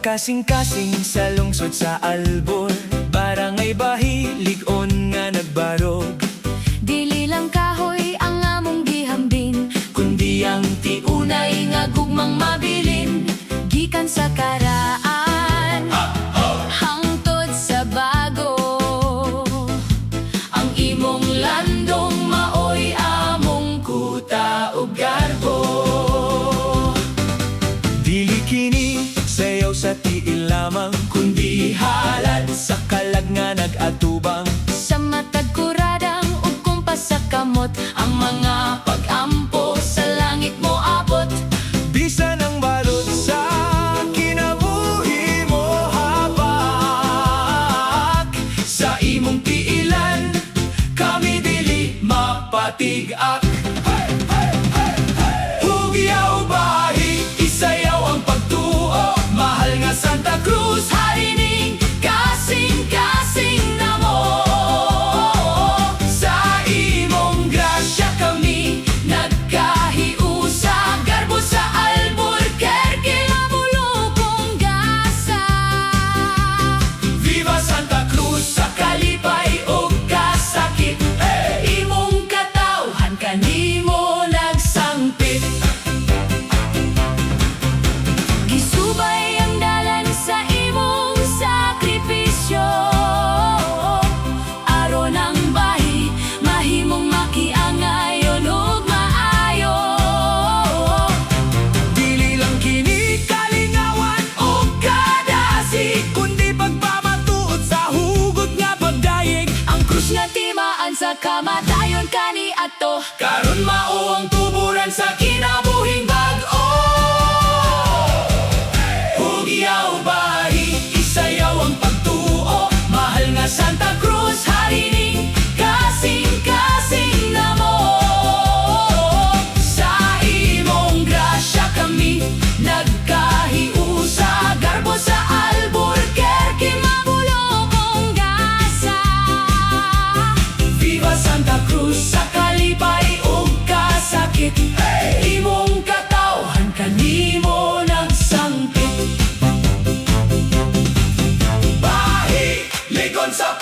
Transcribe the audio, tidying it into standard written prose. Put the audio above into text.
Kasing-kasing sa lungsod sa Albor, barangay Bahilig-on nga nagbarog. Dili lang kahoy ang among gihambin, Kundi ang tiunay nga gugmang mabilin. Gikan sa karaan hangtod sa bago, ang imong landong maoy among kuta ug garbo. Dili kini sayaw sa tiil lamang, kundi halad sa kalag nga nag-atubang. sa matag kuradang ug kumpas sa kamot, Ang mga pag-ampo sa langit mo abot. Bisan ang balot sa kinabuhi mo habak. Sa imong tiilan kami dili mapatig-ak. Hugyaw bahi, isayaw ang pagtuo. Mahal nga Santa Cruz, harining kasing-kasing na mo. Sa imong grasya kami nagkahiusa. Garbo sa Albuquerque, bulukong gasa. Viva Santa Cruz sa kalipay ug kasakit. Imong katawhan kanimo nagsangpit. Gisubay ang dalan sa imong sakripisyo, aron ang bahi mahimong makiangayon ug maayo. Dili lang kini kalingawan o kadasi, kundi pagpamatuod sa hugot nga pagdayeg. Ang krus nga timaan sa kamatayon kani ato, Karon mao ang tuburan sa kinabuhing bag-o. Hugyaw bahi, isayaw ang pagtuo. Mahal nga Santa Cruz, harining kasing-kasing na mo. Sa imong grasya kami nagkahiusa. Garbo sa Albuquerque, bulukong gasa. Viva Santa Cruz sa kalipay ug kasakit. Imong katawhan kanimo nagsangpit. Bahilig-on sa